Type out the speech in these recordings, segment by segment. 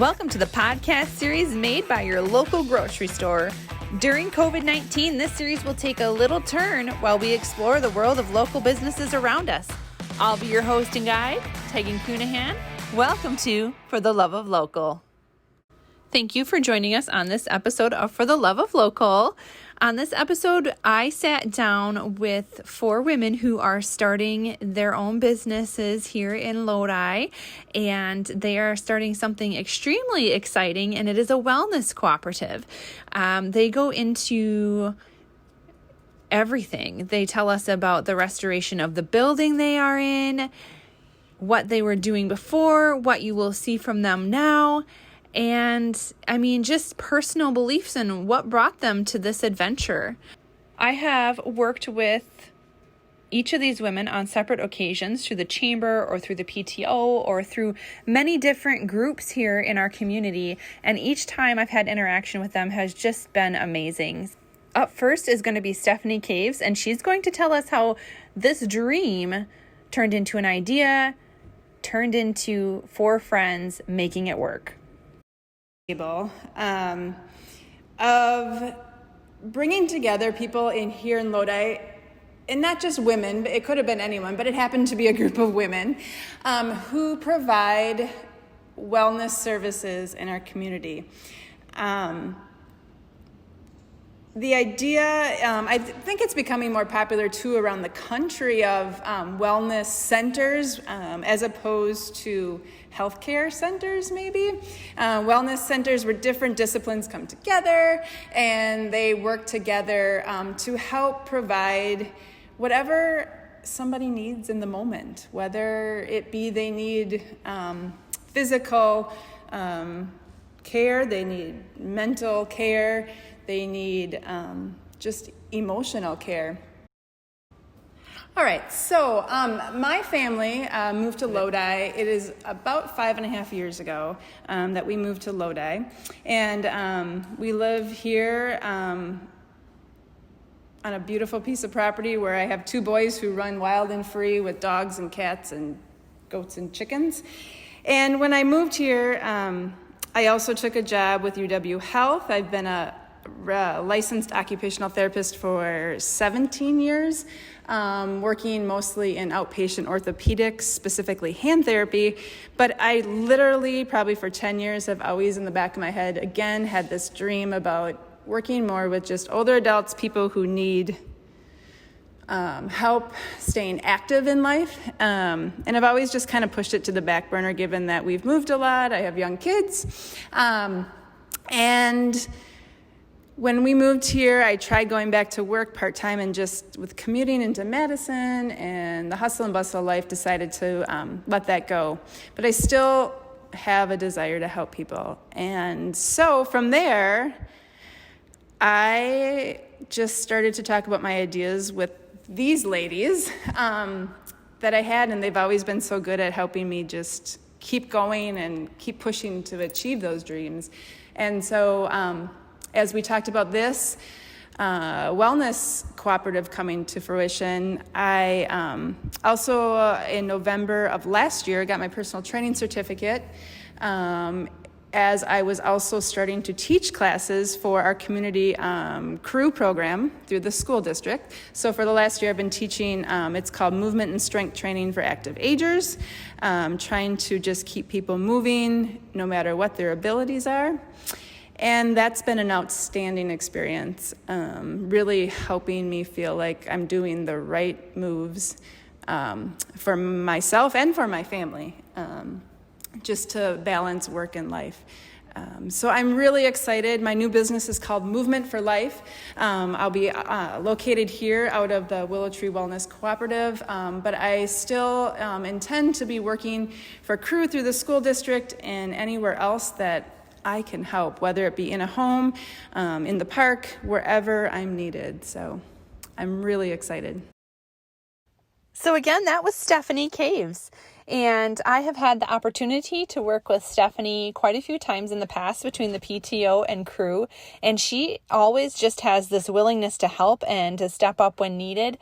Welcome to the podcast series made by your local grocery store. During COVID-19, this series will take a little turn while we explore the world of local businesses around us. I'll be your host and guide, Tegan Cunahan. Welcome to For the Love of Local. Thank you for joining us on this episode of For the Love of Local. On this episode, I sat down with 4 women who are starting their own businesses here in Lodi, and they are starting something extremely exciting, and it is a wellness cooperative. They go into everything. They tell us about the restoration of the building they are in, what they were doing before, what you will see from them now, and just personal beliefs and what brought them to this adventure. I have worked with each of these women on separate occasions through the chamber or through the PTO or through many different groups here in our community. And each time I've had interaction with them has just been amazing. Up first is going to be Stephanie Caves, and she's going to tell us how this dream turned into an idea, turned into 4 friends making it work. Of bringing together people here in Lodi, and not just women, but it could have been anyone, but it happened to be a group of women who provide wellness services in our community. The idea, I think it's becoming more popular too around the country, of wellness centers as opposed to healthcare centers maybe. Wellness centers where different disciplines come together and they work together to help provide whatever somebody needs in the moment, whether it be they need physical care, they need mental care, they need just emotional care. All right, so my family moved to Lodi. It is about 5.5 years ago that we moved to Lodi. And we live here on a beautiful piece of property where I have 2 boys who run wild and free with dogs and cats and goats and chickens. And when I moved here, I also took a job with UW Health. I've been a licensed occupational therapist for 17 years, working mostly in outpatient orthopedics, specifically hand therapy. But I literally, probably for 10 years, have always in the back of my head, again, had this dream about working more with just older adults, people who need help staying active in life. And I've always just kind of pushed it to the back burner, given that we've moved a lot, I have young kids. And when we moved here, I tried going back to work part-time, and just with commuting into Madison and the hustle and bustle of life, decided to let that go. But I still have a desire to help people. And so from there, I just started to talk about my ideas with these ladies that I had, and they've always been so good at helping me just keep going and keep pushing to achieve those dreams. And so as we talked about this wellness cooperative coming to fruition, I also in November of last year got my personal training certificate, as I was also starting to teach classes for our community crew program through the school district. So for the last year I've been teaching, it's called Movement and Strength Training for Active Agers, trying to just keep people moving no matter what their abilities are. And that's been an outstanding experience, really helping me feel like I'm doing the right moves for myself and for my family, just to balance work and life. So I'm really excited. My new business is called Movement for Life. I'll be located here out of the Willow Tree Wellness Cooperative, but I still intend to be working for crew through the school district and anywhere else that I can help, whether it be in a home, in the park, wherever I'm needed. So I'm really excited. So again, that was Stephanie Caves. And I have had the opportunity to work with Stephanie quite a few times in the past between the PTO and crew. And she always just has this willingness to help and to step up when needed.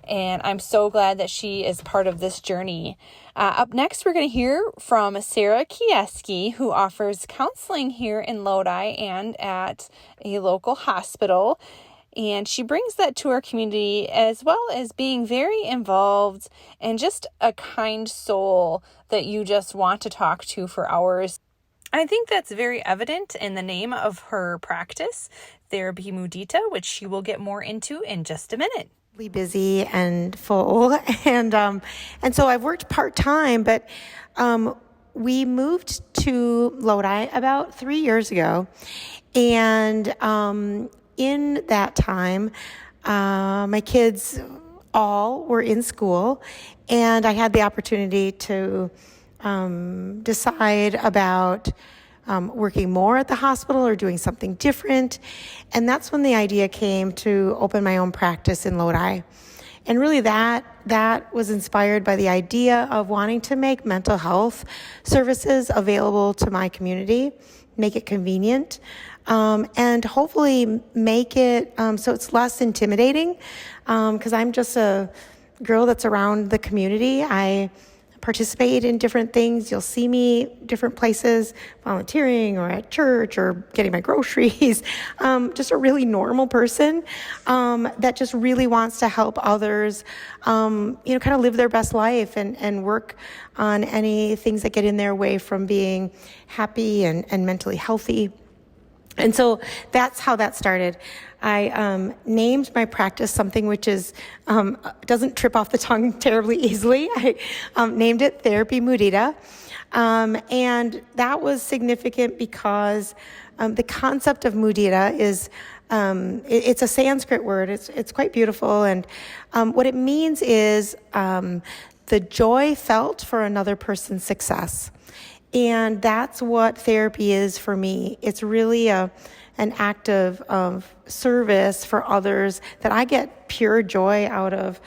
And I'm so glad that she is part of this journey. Up next, we're going to hear from Sarah Kieski, who offers counseling here in Lodi and at a local hospital. And she brings that to our community, as well as being very involved and just a kind soul that you just want to talk to for hours. I think that's very evident in the name of her practice, Therapy Mudita, which she will get more into in just a minute. Busy and full, and so I've worked part-time, but we moved to Lodi about 3 years ago, and in that time my kids all were in school, and I had the opportunity to decide about working more at the hospital or doing something different. And that's when the idea came to open my own practice in Lodi. And really that was inspired by the idea of wanting to make mental health services available to my community, make it convenient, and hopefully make it so it's less intimidating, because I'm just a girl that's around the community. I participate in different things. You'll see me different places, volunteering or at church or getting my groceries. Just a really normal person that just really wants to help others, kind of live their best life and work on any things that get in their way from being happy and mentally healthy. And so that's how that started. I named my practice something which is doesn't trip off the tongue terribly easily. I named it Therapy Mudita. And that was significant because the concept of mudita is it's a Sanskrit word. It's quite beautiful. And what it means is the joy felt for another person's success. And that's what therapy is for me. It's really an act of service for others that I get pure joy out of,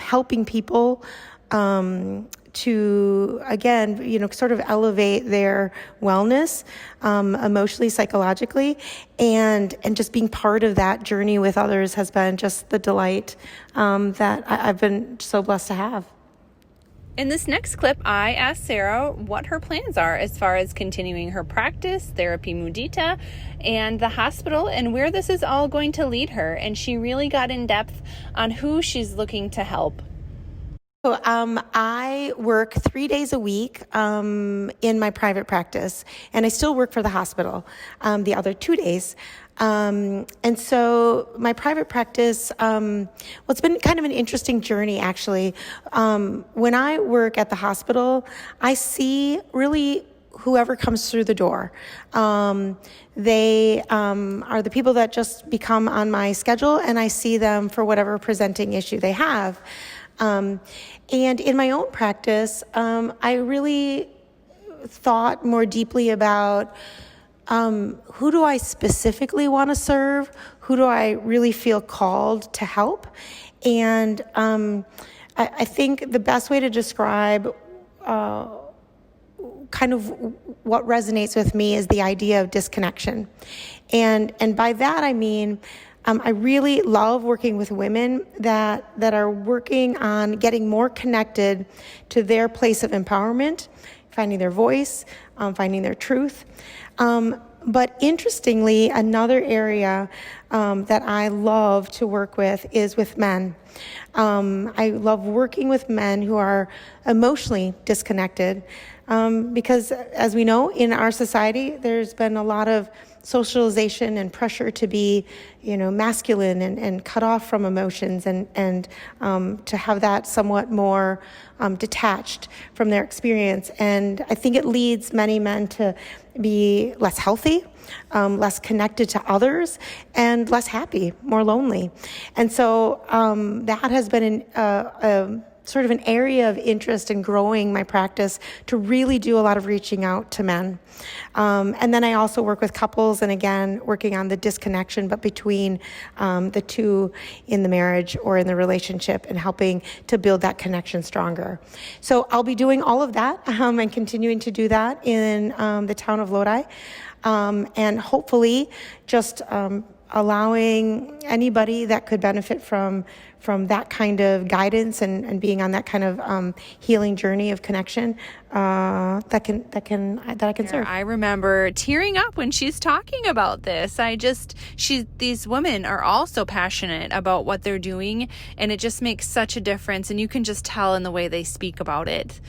helping people to, again, sort of elevate their wellness, emotionally, psychologically, and just being part of that journey with others has been just the delight that I've been so blessed to have. In this next clip, I asked Sarah what her plans are as far as continuing her practice, Therapy Mudita, and the hospital, and where this is all going to lead her. And she really got in depth on who she's looking to help. So, I work 3 days a week in my private practice, and I still work for the hospital the other 2 days. And so my private practice, it's been kind of an interesting journey, actually. When I work at the hospital, I see really whoever comes through the door. They are the people that just become on my schedule, and I see them for whatever presenting issue they have. And in my own practice, I really thought more deeply about who do I specifically want to serve? Who do I really feel called to help? And I think the best way to describe kind of what resonates with me is the idea of disconnection. And by that I mean I really love working with women that are working on getting more connected to their place of empowerment, finding their voice, finding their truth. But interestingly, another area that I love to work with is with men. I love working with men who are emotionally disconnected because, as we know, in our society, there's been a lot of socialization and pressure to be, masculine and cut off from emotions and to have that somewhat more detached from their experience. And I think it leads many men to be less healthy, less connected to others, and less happy, more lonely. And so that has been sort of an area of interest in growing my practice to really do a lot of reaching out to men. And then I also work with couples, and again, working on the disconnection, but between the two in the marriage or in the relationship, and helping to build that connection stronger. So I'll be doing all of that and continuing to do that in the town of Lodi. And hopefully just allowing anybody that could benefit from that kind of guidance and being on that kind of healing journey of connection that I can serve. I remember tearing up when she's talking about this. These women are all so passionate about what they're doing, and it just makes such a difference, and you can just tell in the way they speak about it.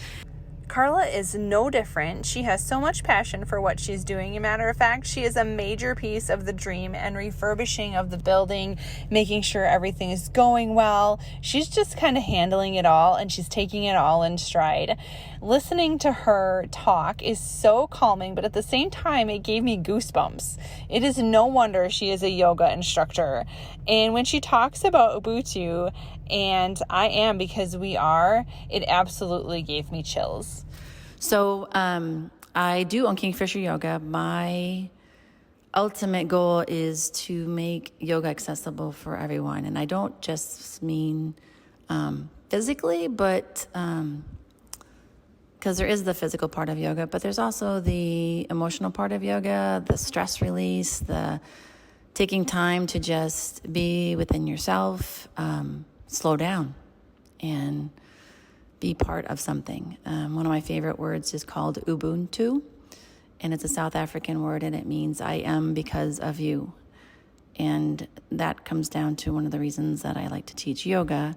Carla is no different. She has so much passion for what she's doing. As a matter of fact, she is a major piece of the dream and refurbishing of the building, making sure everything is going well. She's just kind of handling it all, and she's taking it all in stride. Listening to her talk is so calming, but at the same time, it gave me goosebumps. It is no wonder she is a yoga instructor. And when she talks about Ubuntu, and I am because we are, it absolutely gave me chills. So I do on Kingfisher Yoga. My ultimate goal is to make yoga accessible for everyone. And I don't just mean physically, but because there is the physical part of yoga, but there's also the emotional part of yoga, the stress release, the taking time to just be within yourself, slow down, and be part of something. One of my favorite words is called Ubuntu, and it's a South African word, and it means I am because of you. And that comes down to one of the reasons that I like to teach yoga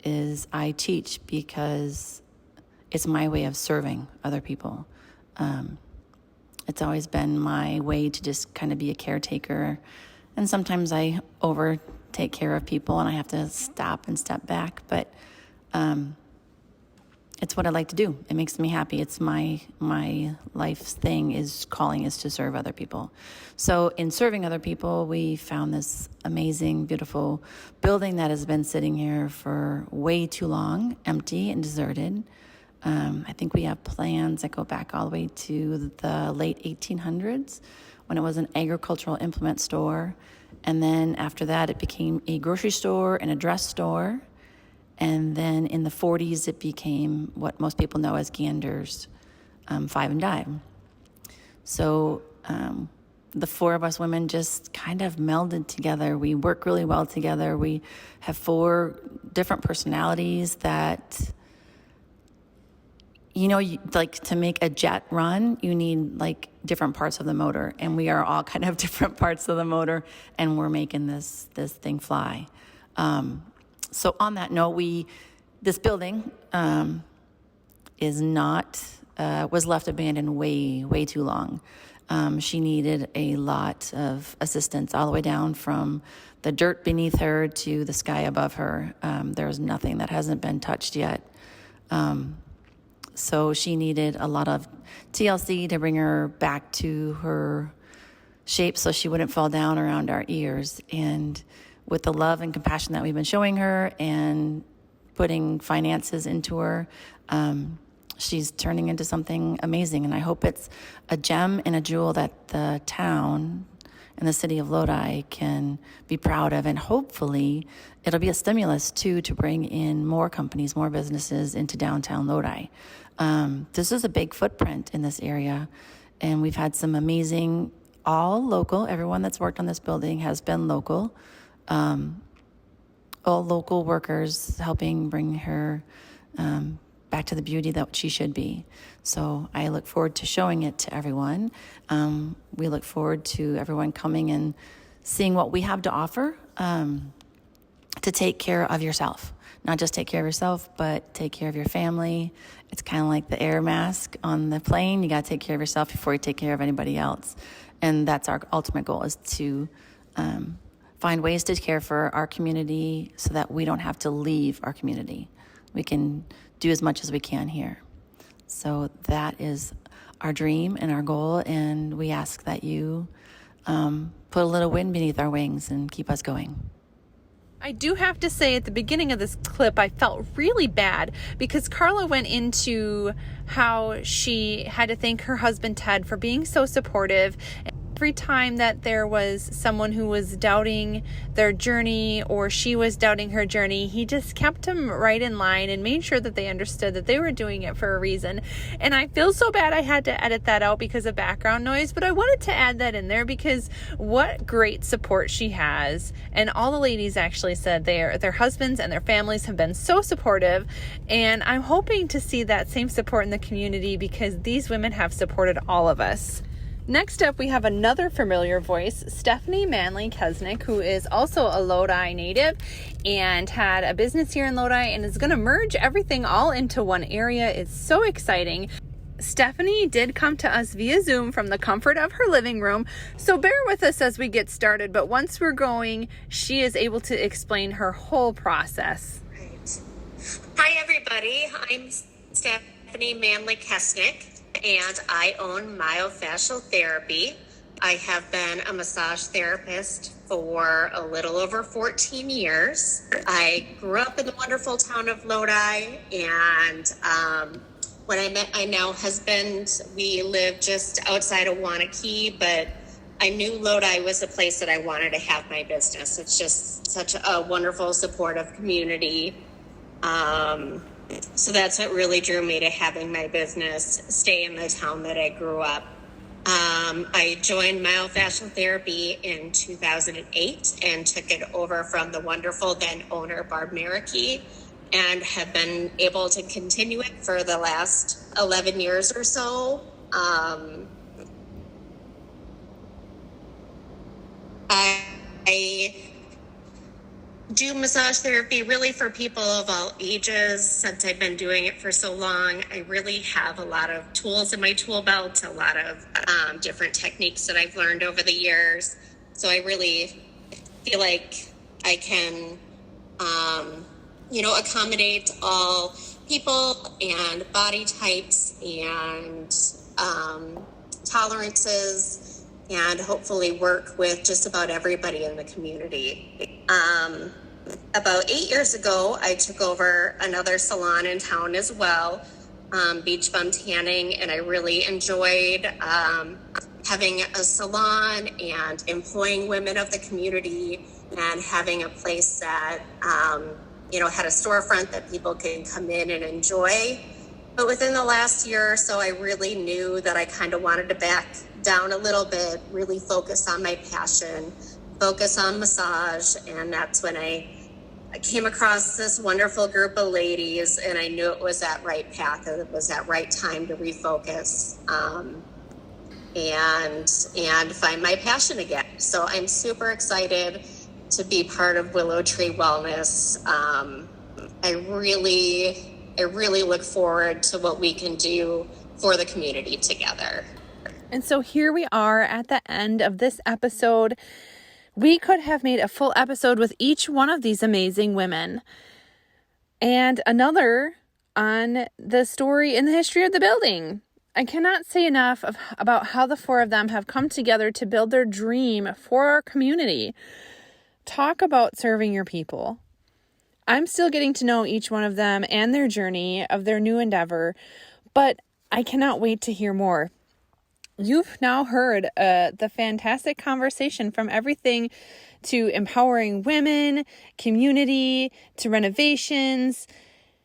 is I teach because it's my way of serving other people. It's always been my way to just kind of be a caretaker, and sometimes I take care of people and I have to stop and step back, but it's what I like to do. It makes me happy. It's my life's calling is to serve other people. So in serving other people, we found this amazing, beautiful building that has been sitting here for way too long, empty and deserted. I think we have plans that go back all the way to the late 1800s when it was an agricultural implement store. And then after that, it became a grocery store and a dress store. And then in the 40s, it became what most people know as Gander's Five and Dime. So the four of us women just kind of melded together. We work really well together. We have 4 different personalities that, like to make a jet run, you need like different parts of the motor. And we are all kind of different parts of the motor, and we're making this thing fly. So on that note, this building was left abandoned way too long. She needed a lot of assistance all the way down from the dirt beneath her to the sky above her. There's nothing that hasn't been touched yet. So she needed a lot of TLC to bring her back to her shape so she wouldn't fall down around our ears. And with the love and compassion that we've been showing her and putting finances into her, she's turning into something amazing. And I hope it's a gem and a jewel that the town and the city of Lodi can be proud of. And hopefully it'll be a stimulus too to bring in more companies, more businesses into downtown Lodi. This is a big footprint in this area. And we've had some amazing, all local, everyone that's worked on this building has been local. All local workers helping bring her back to the beauty that she should be. So I look forward to showing it to everyone. We look forward to everyone coming and seeing what we have to offer to take care of yourself. Not just take care of yourself, but take care of your family. It's kind of like the air mask on the plane. You got to take care of yourself before you take care of anybody else. And that's our ultimate goal, is to find ways to care for our community so that we don't have to leave our community. We can do as much as we can here. So that is our dream and our goal, and we ask that you put a little wind beneath our wings and keep us going. I do have to say, at the beginning of this clip, I felt really bad because Carla went into how she had to thank her husband, Ted, for being so supportive. every time that there was someone who was doubting their journey or she was doubting her journey, he just kept them right in line and made sure that they understood that they were doing it for a reason. And I feel so bad I had to edit that out because of background noise, but I wanted to add that in there because what great support she has. And all the ladies actually said their husbands and their families have been so supportive, and I'm hoping to see that same support in the community because these women have supported all of us. Next up, we have another familiar voice, Stephanie Manley Kesnick, who is also a Lodi native and had a business here in Lodi and is going to merge everything all into one area. It's so exciting. Stephanie did come to us via Zoom from the comfort of her living room, so bear with us as we get started, but once we're going, she is able to explain her whole process. Right. Hi, everybody. I'm Stephanie Manley Kesnick, and I own Myofascial Therapy. I have been a massage therapist for a little over 14 years. I grew up in the wonderful town of Lodi, and when I met my now husband, we lived just outside of Wanakee, but I knew Lodi was a place that I wanted to have my business. It's just such a wonderful, supportive community. So that's what really drew me to having my business stay in the town that I grew up. I joined Myofascial Therapy in 2008 and took it over from the wonderful then owner, Barb Marikey, and have been able to continue it for the last 11 years or so. I do massage therapy really for people of all ages. Since I've been doing it for so long, I really have a lot of tools in my tool belt, a lot of different techniques that I've learned over the years. So I really feel like I can, accommodate all people and body types and tolerances, and hopefully work with just about everybody in the community. About 8 years ago, I took over another salon in town as well, Beach Bum Tanning, and I really enjoyed having a salon and employing women of the community and having a place that, had a storefront that people can come in and enjoy. But within the last year or so, I really knew that I kind of wanted to back down a little bit, really focus on my passion, focus on massage. And that's when I came across this wonderful group of ladies, and I knew it was that right path, and it was that right time to refocus and find my passion again. So I'm super excited to be part of Willow Tree Wellness. I really look forward to what we can do for the community together. And so here we are at the end of this episode. We could have made a full episode with each one of these amazing women, and another on the story in the history of the building. I cannot say enough about how the four of them have come together to build their dream for our community. Talk about serving your people. I'm still getting to know each one of them and their journey of their new endeavor, but I cannot wait to hear more. You've now heard the fantastic conversation from everything to empowering women, community, to renovations,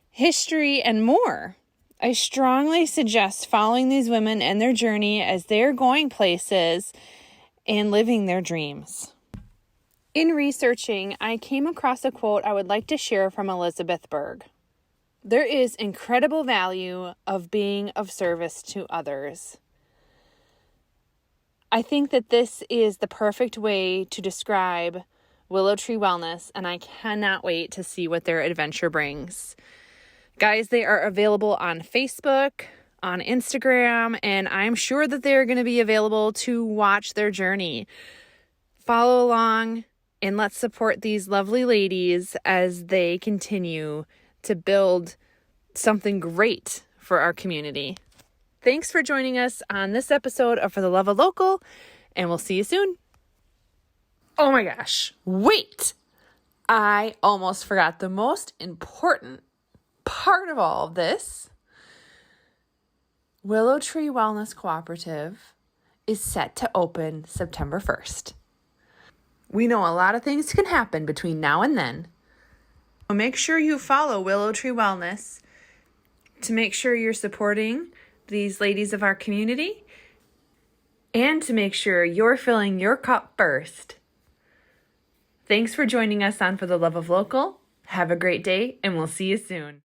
history, and more. I strongly suggest following these women and their journey as they're going places and living their dreams. In researching, I came across a quote I would like to share from Elizabeth Berg. There is incredible value of being of service to others. I think that this is the perfect way to describe Willow Tree Wellness, and I cannot wait to see what their adventure brings. Guys, they are available on Facebook, on Instagram, and I'm sure that they're going to be available to watch their journey. Follow along and let's support these lovely ladies as they continue to build something great for our community. Thanks for joining us on this episode of For the Love of Local, and we'll see you soon. Oh my gosh, wait! I almost forgot the most important part of all of this. Willow Tree Wellness Cooperative is set to open September 1st. We know a lot of things can happen between now and then. So make sure you follow Willow Tree Wellness to make sure you're supporting these ladies of our community and to make sure you're filling your cup first. Thanks for joining us on For the Love of Local. Have a great day, and we'll see you soon.